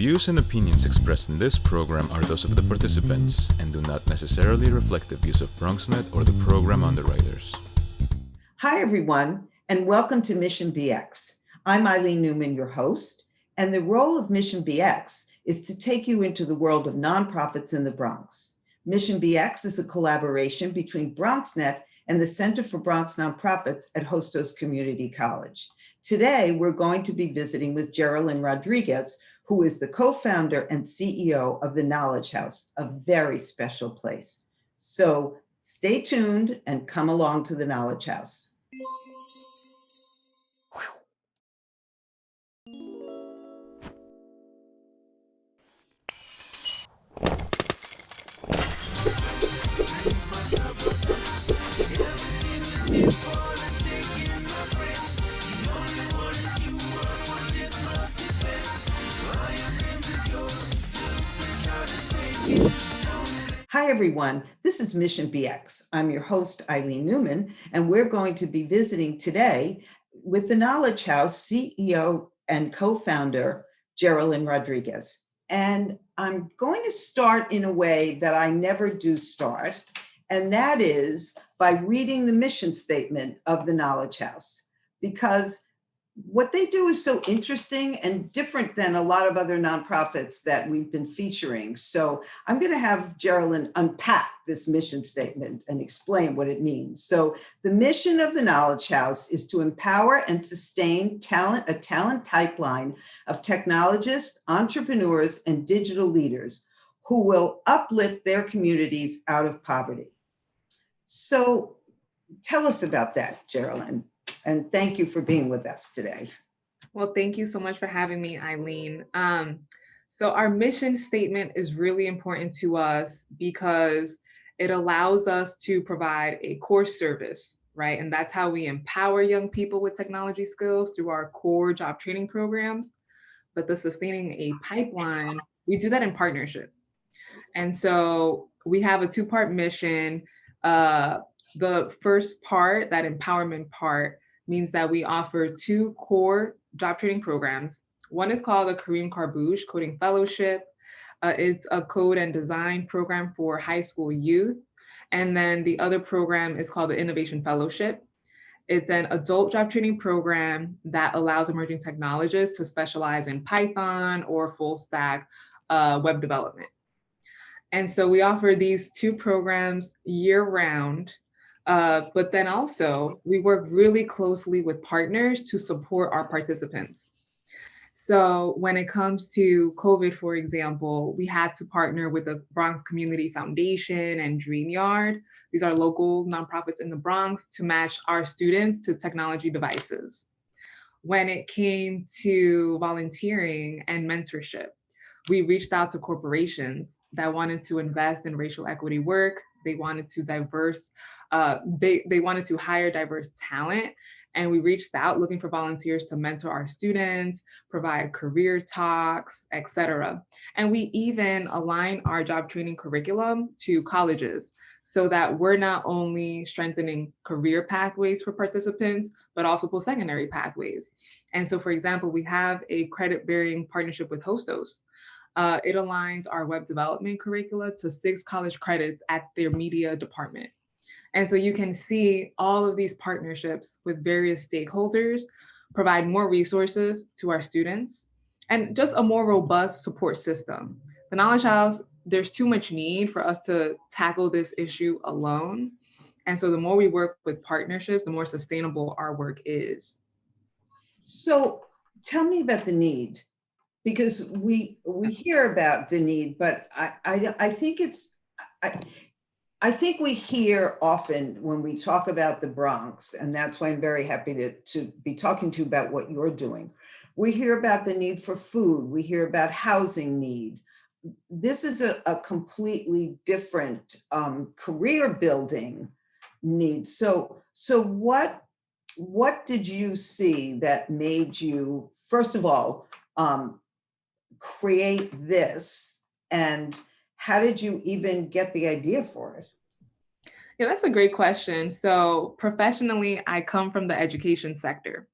views and opinions expressed in this program are those of the participants and do not necessarily reflect the views of BronxNet or the program underwriters. Hi, everyone, and welcome to Mission BX. I'm Eileen Newman, your host, and the role of Mission BX is to take you into the world of nonprofits in the Bronx. Mission BX is a collaboration between BronxNet and the Center for Bronx Nonprofits at Hostos Community College. Today, we're going to be visiting with Jerelyn Rodriguez, who is the co-founder and CEO of the Knowledge House, a very special place. So stay tuned and come along to the Knowledge House. Hi, everyone. This is Mission BX. I'm your host, Eileen Newman, and we're going to be visiting today with the Knowledge House CEO and co-founder, Jerelyn Rodriguez. And I'm going to start in a way that I never do start, and that is by reading the mission statement of the Knowledge House, because what they do is so interesting and different than a lot of other nonprofits that we've been featuring. So I'm going to have Jerelyn unpack this mission statement and explain what it means. So the mission of the Knowledge House is to empower and sustain a talent pipeline of technologists, entrepreneurs, and digital leaders who will uplift their communities out of poverty. So tell us about that, Jerelyn. And thank you for being with us today. Well, thank you so much for having me, Eileen. So our mission statement is really important to us because it allows us to provide a core service, right? And that's how we empower young people with technology skills through our core job training programs. But the sustaining a pipeline, we do that in partnership. And so we have a two-part mission. The first part, that empowerment part, means that we offer two core job training programs. One is called the Kareem Carbush Coding Fellowship. It's a code and design program for high school youth. And then the other program is called the Innovation Fellowship. It's an adult job training program that allows emerging technologists to specialize in Python or full stack web development. And so we offer these two programs year round. But then also we work really closely with partners to support our participants. So when it comes to COVID, for example, we had to partner with the Bronx Community Foundation and DreamYard. These are local nonprofits in the Bronx to match our students to technology devices. When it came to volunteering and mentorship, we reached out to corporations that wanted to invest in racial equity work. They wanted to they wanted to hire diverse talent. And we reached out looking for volunteers to mentor our students, provide career talks, etc. And we even align our job training curriculum to colleges so that we're not only strengthening career pathways for participants, but also post-secondary pathways. And so, for example, we have a credit-bearing partnership with Hostos. It aligns our web development curricula to 6 college credits at their media department. And so you can see all of these partnerships with various stakeholders provide more resources to our students and just a more robust support system. The Knowledge House, there's too much need for us to tackle this issue alone. And so the more we work with partnerships, the more sustainable our work is. So tell me about the need. Because we hear about the need, but I think we hear often when we talk about the Bronx, and that's why I'm very happy to be talking to you about what you're doing. We hear about the need for food. We hear about housing need. This is a completely different career building need. So what did you see that made you, first of all, create this, and how did you even get the idea for it? Yeah, that's a great question. So professionally, I come from the education sector.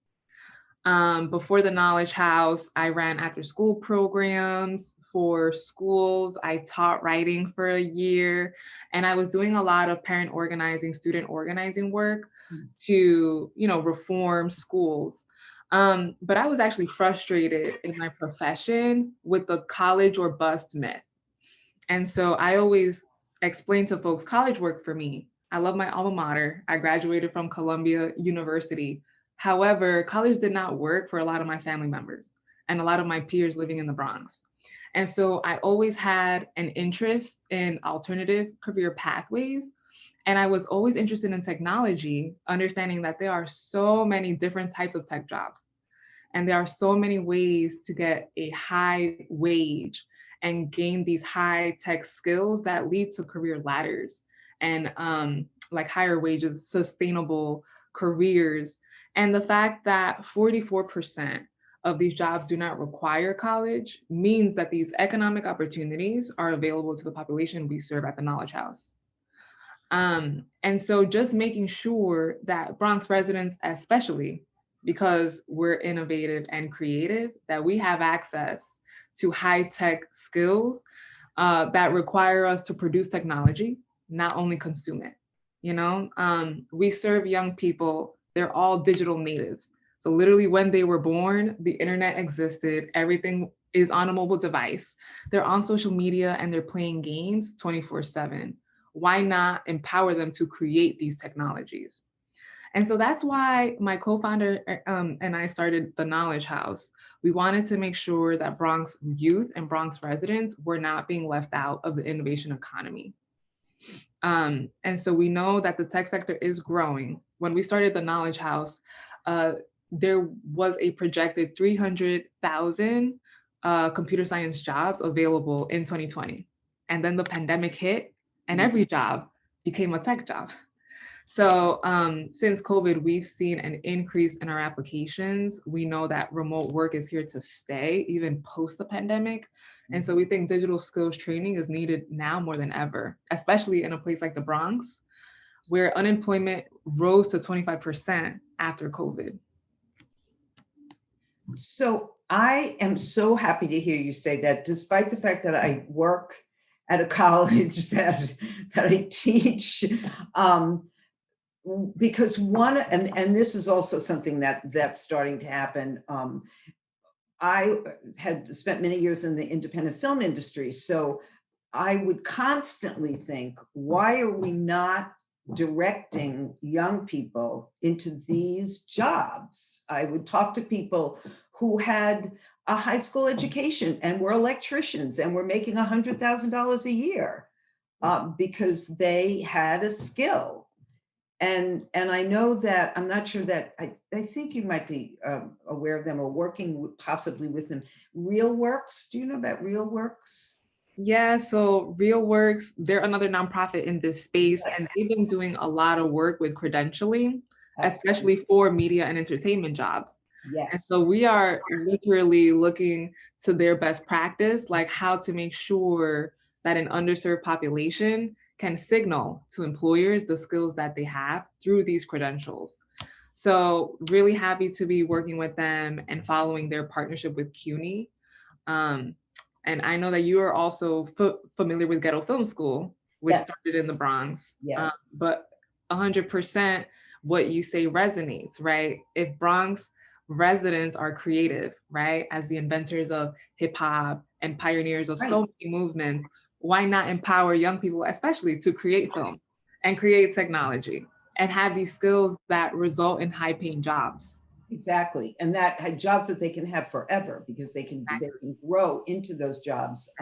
Before the Knowledge House, I ran after school programs for schools. I taught writing for a year, and I was doing a lot of parent organizing, student organizing work to, reform schools. But I was actually frustrated in my profession with the college or bust myth. And so I always explain to folks, college worked for me. I love my alma mater. I graduated from Columbia University. However, college did not work for a lot of my family members and a lot of my peers living in the Bronx. And so I always had an interest in alternative career pathways. And I was always interested in technology, understanding that there are so many different types of tech jobs. And there are so many ways to get a high wage and gain these high tech skills that lead to career ladders and like higher wages, sustainable careers. And the fact that 44% of these jobs do not require college means that these economic opportunities are available to the population we serve at the Knowledge House. And so just making sure that Bronx residents, especially because we're innovative and creative, that we have access to high-tech skills that require us to produce technology, not only consume it. We serve young people, they're all digital natives. So literally when they were born, the internet existed, everything is on a mobile device. They're on social media and they're playing games 24/7. Why not empower them to create these technologies? And so that's why my co-founder and I started the Knowledge House. We wanted to make sure that Bronx youth and Bronx residents were not being left out of the innovation economy. And so we know that the tech sector is growing. When we started the Knowledge House, there was a projected 300,000 computer science jobs available in 2020. And then the pandemic hit and every job became a tech job. So since COVID, we've seen an increase in our applications. We know that remote work is here to stay, even post the pandemic. And so we think digital skills training is needed now more than ever, especially in a place like the Bronx, where unemployment rose to 25% after COVID. So I am so happy to hear you say that, despite the fact that I work at a college that I teach, because one, and this is also something that's starting to happen. I had spent many years in the independent film industry, so I would constantly think, why are we not directing young people into these jobs? I would talk to people who had a high school education and were electricians and were making $100,000 a year because they had a skill. And I know that, I'm not sure that, I think you might be aware of them or working possibly with them. RealWorks, do you know about RealWorks? Yeah, so RealWorks, they're another nonprofit in this space, Yes. and they've been doing a lot of work with credentialing, especially for media and entertainment jobs. Yes. And so we are literally looking to their best practice, like how to make sure that an underserved population can signal to employers the skills that they have through these credentials. So really happy to be working with them and following their partnership with CUNY. And I know that you are also familiar with Ghetto Film School, which Yes. started in the Bronx. Yes. But 100% what you say resonates, right? If Bronx residents are creative, right, as the inventors of hip hop and pioneers of so many movements, why not empower young people, especially to create film and create technology and have these skills that result in high paying jobs? Exactly. And that had jobs that they can have forever because they can grow into those jobs.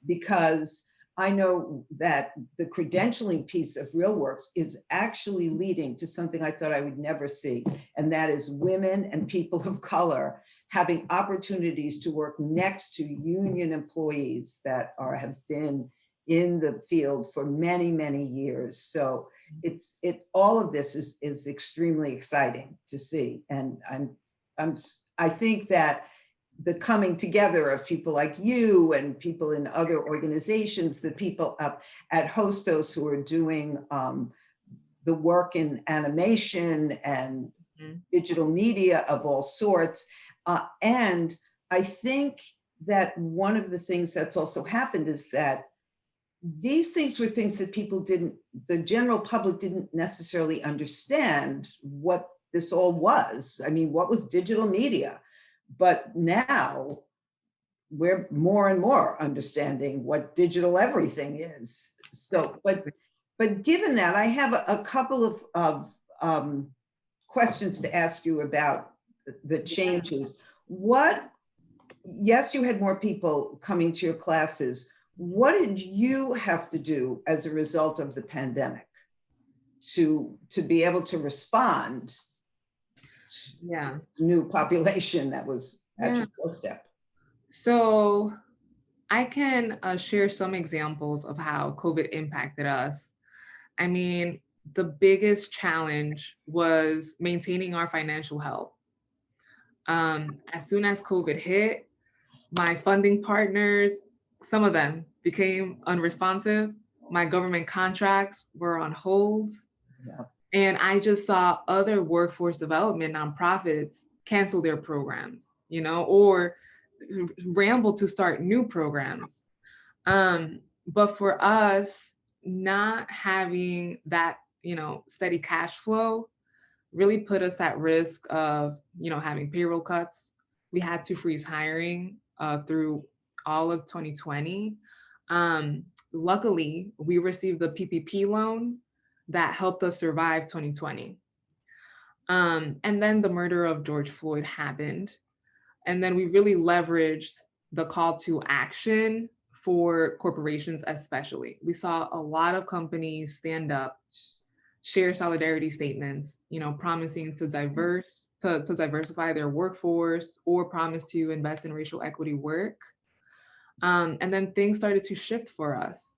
Because I know that the credentialing piece of RealWorks is actually leading to something I thought I would never see. And that is women and people of color having opportunities to work next to union employees that have been in the field for many, many years. So all of this is extremely exciting to see. And I think that the coming together of people like you and people in other organizations, the people up at Hostos who are doing the work in animation and Mhm. digital media of all sorts. And I think that one of the things that's also happened is that these things were things that the general public didn't necessarily understand what this all was. I mean, what was digital media? But now we're more and more understanding what digital everything is. So, but given that, I have a couple of questions to ask you about the changes. Yes, you had more people coming to your classes. What did you have to do as a result of the pandemic to be able to respond Yeah. to new population that was at your doorstep? So I can share some examples of how COVID impacted us. I mean, the biggest challenge was maintaining our financial health. As soon as COVID hit, my funding partners, some of them became unresponsive. My government contracts were on hold. Yeah. And I just saw other workforce development nonprofits cancel their programs, or ramble to start new programs. But for us, not having that, steady cash flow really put us at risk of, having payroll cuts. We had to freeze hiring through all of 2020. Luckily, we received the PPP loan that helped us survive 2020. And then the murder of George Floyd happened. And then we really leveraged the call to action for corporations, especially. We saw a lot of companies stand up, share solidarity statements, promising to diversify their workforce or promise to invest in racial equity work. And then things started to shift for us.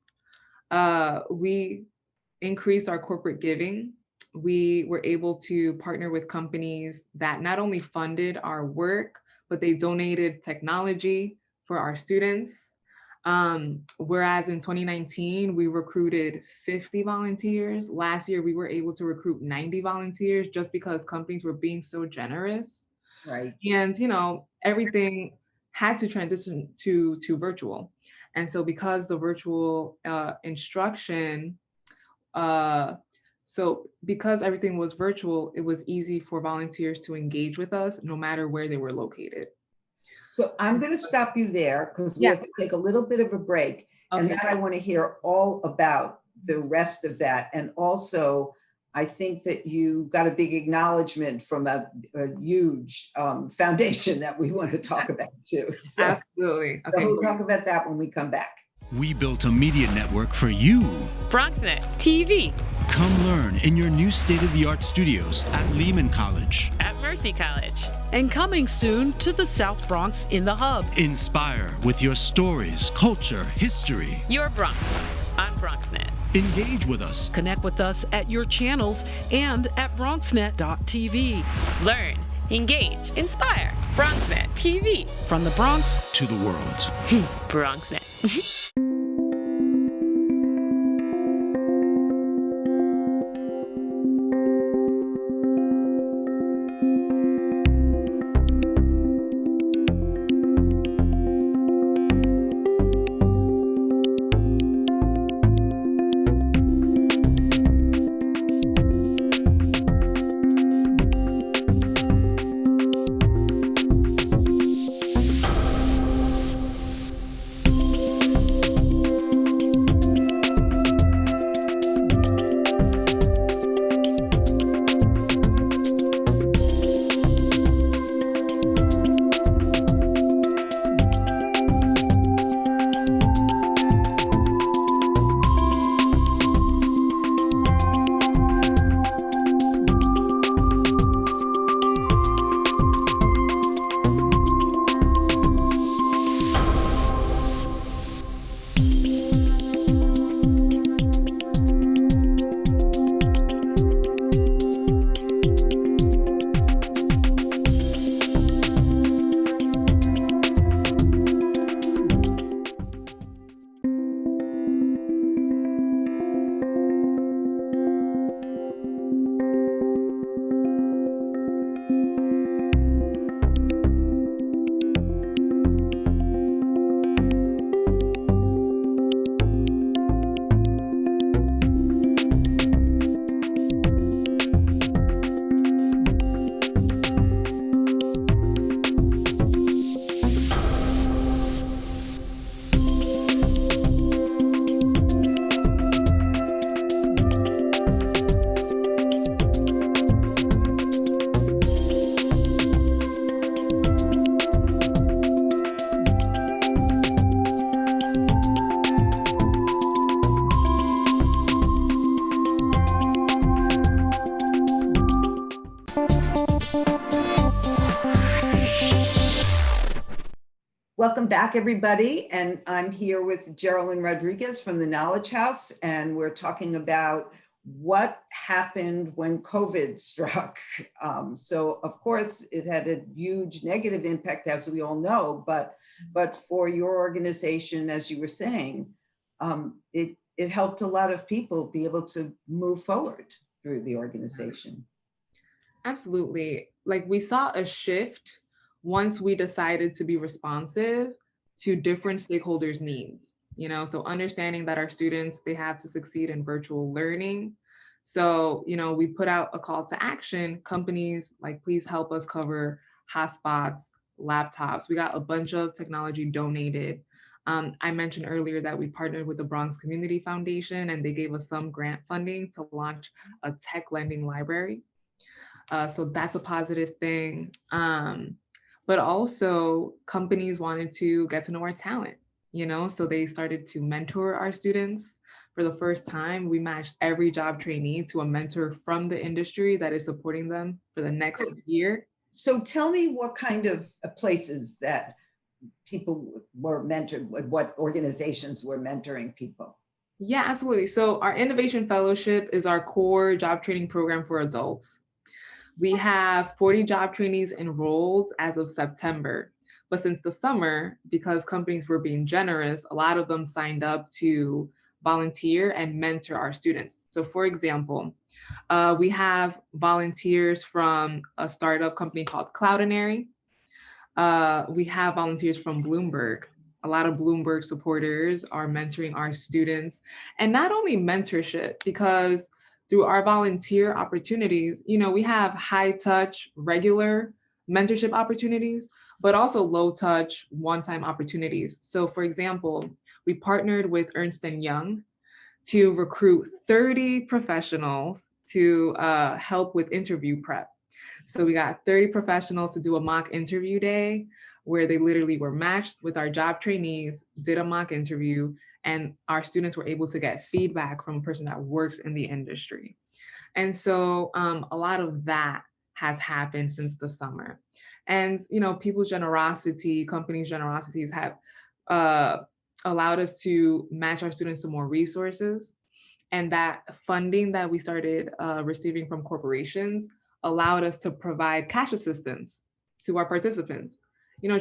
We increased our corporate giving. We were able to partner with companies that not only funded our work, but they donated technology for our students. Whereas in 2019, we recruited 50 volunteers. Last year, we were able to recruit 90 volunteers just because companies were being so generous. Right. And, everything had to transition to virtual. And so because the virtual instruction, because everything was virtual, it was easy for volunteers to engage with us no matter where they were located. So I'm going to stop you there because we have to take a little bit of a break. Okay. And then I want to hear all about the rest of that. And also, I think that you got a big acknowledgement from a huge foundation that we want to talk about too. So, absolutely. Okay. So we'll talk about that when we come back. We built a media network for you. BronxNet TV. Come learn in your new state-of-the-art studios at Lehman College. At Mercy College. And coming soon to the South Bronx in the Hub. Inspire with your stories, culture, history. Your Bronx on BronxNet. Engage with us. Connect with us at your channels and at BronxNet.tv. Learn, engage, inspire. BronxNet TV. From the Bronx to the world. BronxNet. Welcome back, everybody. And I'm here with Jerelyn Rodriguez from the Knowledge House, and we're talking about what happened when COVID struck. So of course, it had a huge negative impact, as we all know, but for your organization, as you were saying, it helped a lot of people be able to move forward through the organization. Absolutely. Like we saw a shift once we decided to be responsive to different stakeholders' needs, so understanding that our students, they have to succeed in virtual learning. So, we put out a call to action, companies like, please help us cover hotspots, laptops. We got a bunch of technology donated. I mentioned earlier that we partnered with the Bronx Community Foundation, and they gave us some grant funding to launch a tech lending library. So that's a positive thing. But also companies wanted to get to know our talent, so they started to mentor our students. For the first time, we matched every job trainee to a mentor from the industry that is supporting them for the next year. So tell me what kind of places that people were mentored, what organizations were mentoring people? Yeah, absolutely. So our Innovation Fellowship is our core job training program for adults. We have 40 job trainees enrolled as of September. But since the summer, because companies were being generous, a lot of them signed up to volunteer and mentor our students. So for example, we have volunteers from a startup company called Cloudinary. We have volunteers from Bloomberg. A lot of Bloomberg supporters are mentoring our students. And not only mentorship, because through our volunteer opportunities, we have high touch, regular mentorship opportunities, but also low touch, one-time opportunities. So for example, we partnered with Ernst & Young to recruit 30 professionals to help with interview prep. So we got 30 professionals to do a mock interview day where they literally were matched with our job trainees, did a mock interview, and our students were able to get feedback from a person that works in the industry. And so a lot of that has happened since the summer. And, people's generosity, companies' generosities have allowed us to match our students to more resources. And that funding that we started receiving from corporations allowed us to provide cash assistance to our participants.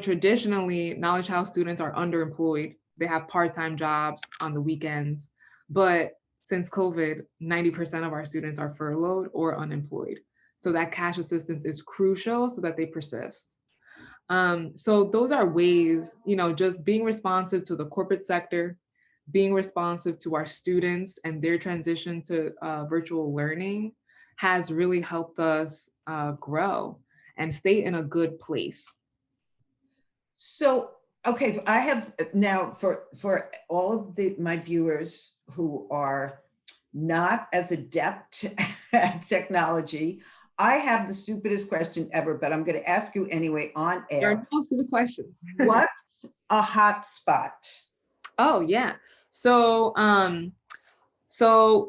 Traditionally, Knowledge House students are underemployed. They have part-time jobs on the weekends. But since COVID, 90% of our students are furloughed or unemployed. So that cash assistance is crucial so that they persist. So those are ways, just being responsive to the corporate sector, being responsive to our students and their transition to virtual learning has really helped us grow and stay in a good place. So, okay, I have now for all of my viewers who are not as adept at technology, I have the stupidest question ever, but I'm going to ask you anyway on air. There are no stupid questions. What's a hotspot? Oh yeah. So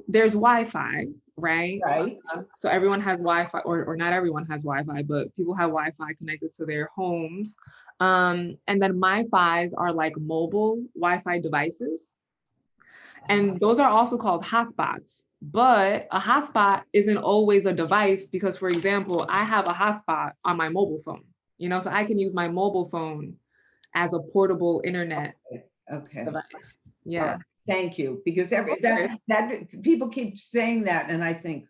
there's Wi-Fi, right? Right. So everyone has Wi-Fi, or not everyone has Wi-Fi, but people have Wi-Fi connected to their homes. And then MiFis are like mobile Wi-Fi devices. And those are also called hotspots. But a hotspot isn't always a device because, for example, I have a hotspot on my mobile phone, so I can use my mobile phone as a portable internet device. Yeah. Thank you. Because that people keep saying that, and I think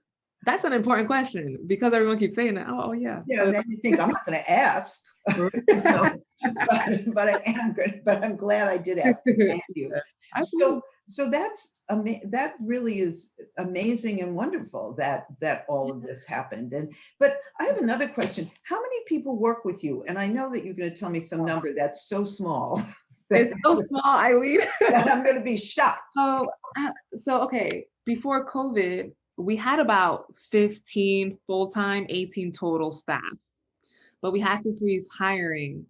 that's an important question because everyone keeps saying that. Oh yeah. Yeah, and then you think I'm not going to ask. So, but I am good. But I'm glad I did ask. Thank you. So that really is amazing and wonderful that all of this happened. But I have another question. How many people work with you? And I know that you're going to tell me some number that's so small. It's so small, Eileen. I'm going to be shocked. So okay, before COVID, we had about 15 full-time, 18 total staff, but we had to freeze hiring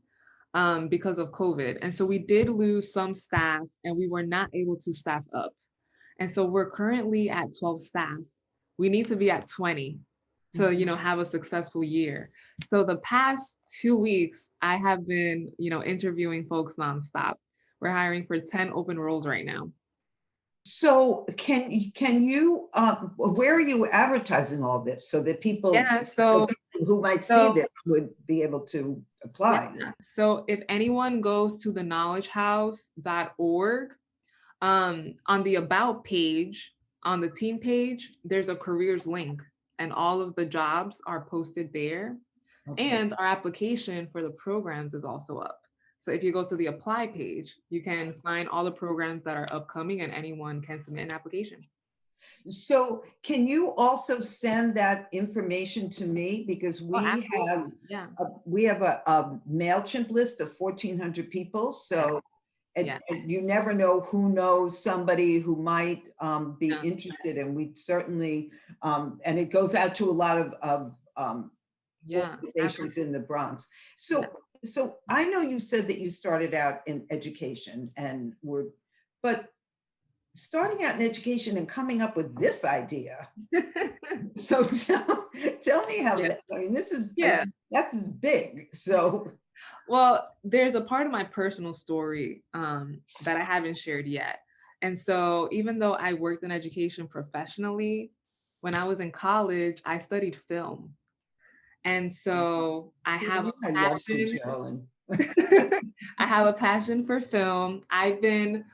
because of COVID. And so we did lose some staff and we were not able to staff up. And so we're currently at 12 staff. We need to be at 20 to, have a successful year. So the past 2 weeks, I have been, interviewing folks nonstop. We're hiring for 10 open roles right now. So can you, where are you advertising all this so that people Yeah, who might see this would be able to apply? Yeah. So if anyone goes to theknowledgehouse.org, on the About page, on the team page, there's a careers link, and all of the jobs are posted there. Okay. And our application for the programs is also up. So if you go to the apply page, you can find all the programs that are upcoming, and anyone can submit an application. So can you also send that information to me? Because we have a MailChimp list of 1,400 people. So and you never know who knows somebody who might be interested, and we certainly, and it goes out to a lot of organizations in the Bronx. So I know you said that you started out in education but starting out in education and coming up with this idea. So tell me how, I mean, this is, that's big. So. Well, there's a part of my personal story that I haven't shared yet. And so even though I worked in education professionally, when I was in college, I studied film. And so I have a passion. I have a passion for film. I've been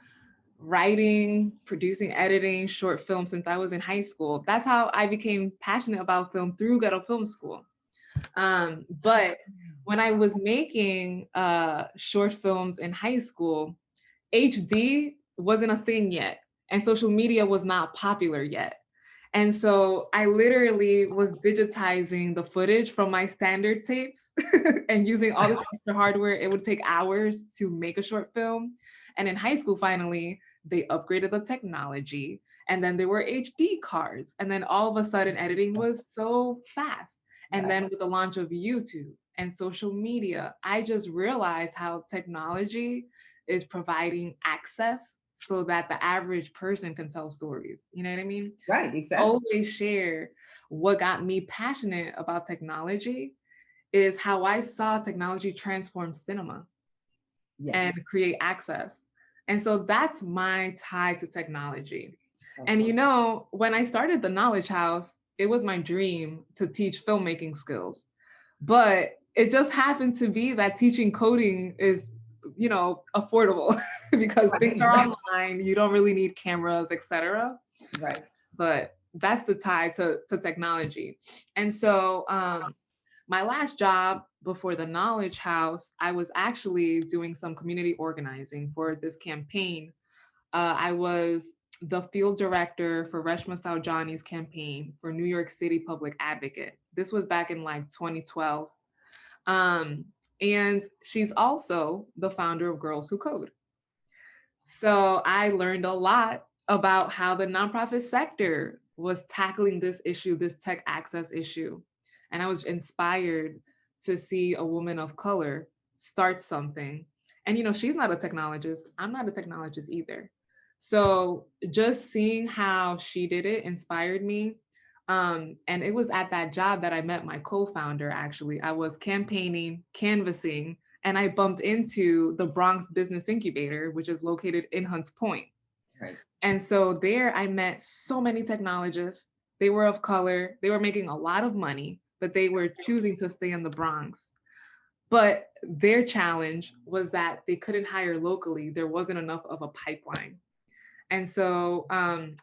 writing, producing, editing short films since I was in high school. That's how I became passionate about film, through Ghetto Film School. But when I was making short films in high school, HD wasn't a thing yet, and social media was not popular yet. And so I literally was digitizing the footage from my standard tapes and using all this extra hardware. It would take hours to make a short film. And in high school, finally, they upgraded the technology, and then there were HD cards. And then all of a sudden, editing was so fast. And then with the launch of YouTube and social media, I just realized how technology is providing access so that the average person can tell stories. You know what I mean? Right, exactly. Always share what got me passionate about technology is how I saw technology transform cinema and create access. And so that's my tie to technology. And when I started the Knowledge House, it was my dream to teach filmmaking skills. But it just happened to be that teaching coding is, affordable because things are online. You don't really need cameras, etc. Right. But that's the tie to technology. And so my last job before the Knowledge House, I was actually doing some community organizing for this campaign. I was the field director for Reshma Saujani's campaign for New York City Public Advocate. This was back in 2012. And she's also the founder of Girls Who Code. So I learned a lot about how the nonprofit sector was tackling this issue, this tech access issue. And I was inspired to see a woman of color start something. And she's not a technologist. I'm not a technologist either. So just seeing how she did it inspired me. And it was at that job that I met my co-founder, actually. I was campaigning, canvassing, and I bumped into the Bronx Business Incubator, which is located in Hunts Point. Right. And so there I met so many technologists. They were of color. They were making a lot of money, but they were choosing to stay in the Bronx. But their challenge was that they couldn't hire locally. There wasn't enough of a pipeline. And so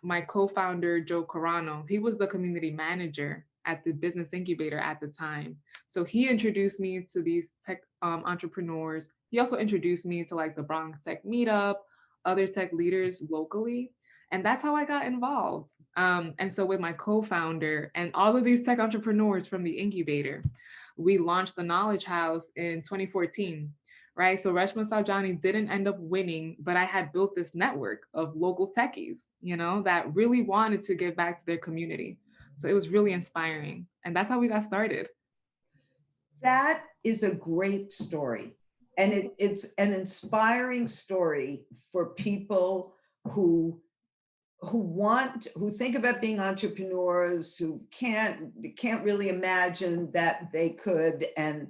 my co-founder, Joe Corano, he was the community manager at the Business Incubator at the time. So he introduced me to these tech entrepreneurs. He also introduced me to the Bronx Tech Meetup, other tech leaders locally. And that's how I got involved. And so with my co-founder and all of these tech entrepreneurs from the incubator, we launched the Knowledge House in 2014. Right. So Reshma Saujani didn't end up winning, but I had built this network of local techies, that really wanted to give back to their community. So it was really inspiring. And that's how we got started. That is a great story. And it's an inspiring story for people who who think about being entrepreneurs, who can't really imagine that they could, and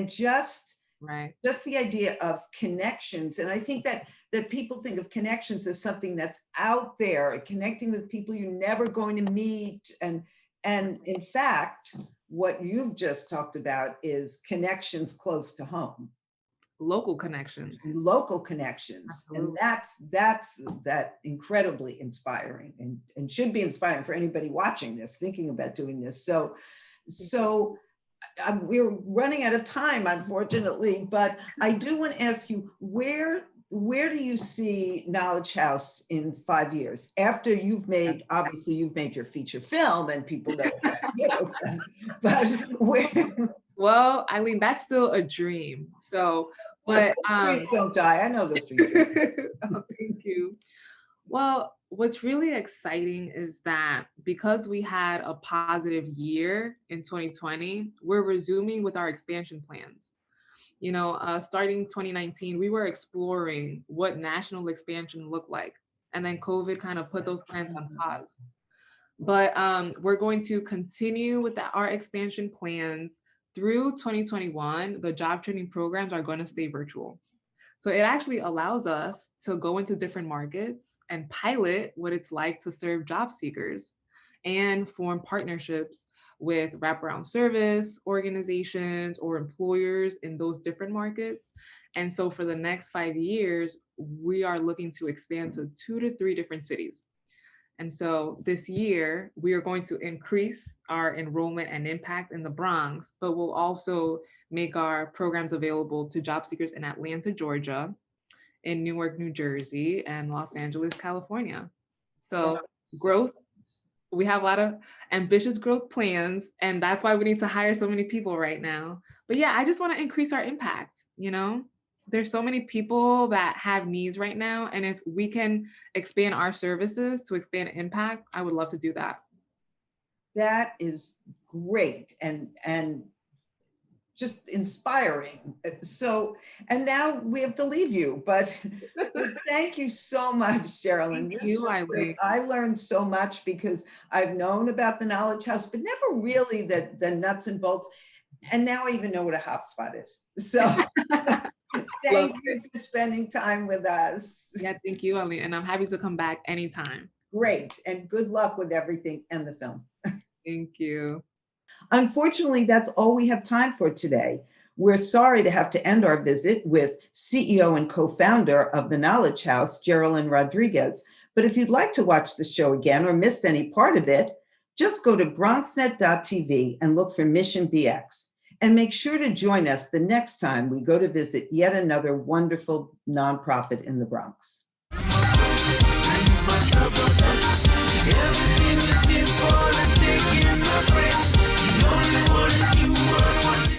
just Right. the idea of connections. And I think that people think of connections as something that's out there, connecting with people you're never going to meet. And in fact, what you've just talked about is connections close to home. Local connections. Absolutely. And that's incredibly inspiring, and should be inspiring for anybody watching this, thinking about doing this. So we're running out of time, unfortunately, but I do want to ask you, where do you see Knowledge House in 5 years, after you've made your feature film and people know that, but where? Well, Eileen, that's still a dream. So, but dreams don't die. I know those dreams. Oh, thank you. Well, what's really exciting is that because we had a positive year in 2020, we're resuming with our expansion plans. Starting 2019, we were exploring what national expansion looked like, and then COVID kind of put those plans on pause. But we're going to continue with our expansion plans through 2021. The job training programs are going to stay virtual. So it actually allows us to go into different markets and pilot what it's like to serve job seekers and form partnerships with wraparound service organizations or employers in those different markets. And so for the next 5 years, we are looking to expand to 2 to 3 different cities. And so this year, we are going to increase our enrollment and impact in the Bronx, but we'll also make our programs available to job seekers in Atlanta, Georgia, in Newark, New Jersey, and Los Angeles, California. So growth, we have a lot of ambitious growth plans, and that's why we need to hire so many people right now. But yeah, I just want to increase our impact, There's so many people that have needs right now. And if we can expand our services to expand impact, I would love to do that. That is great and just inspiring. So, and now we have to leave you, but thank you so much, Jerelyn. Thank you, Eileen. I learned so much because I've known about the Knowledge House, but never really the nuts and bolts. And now I even know what a hotspot is. So thank you for spending time with us. Yeah, thank you, Eileen. And I'm happy to come back anytime. Great. And good luck with everything and the film. Thank you. Unfortunately, that's all we have time for today. We're sorry to have to end our visit with CEO and co-founder of the Knowledge House, Jerelyn Rodriguez. But if you'd like to watch the show again or missed any part of it, just go to bronxnet.tv and look for Mission BX. And make sure to join us the next time we go to visit yet another wonderful nonprofit in the Bronx. Everything is for the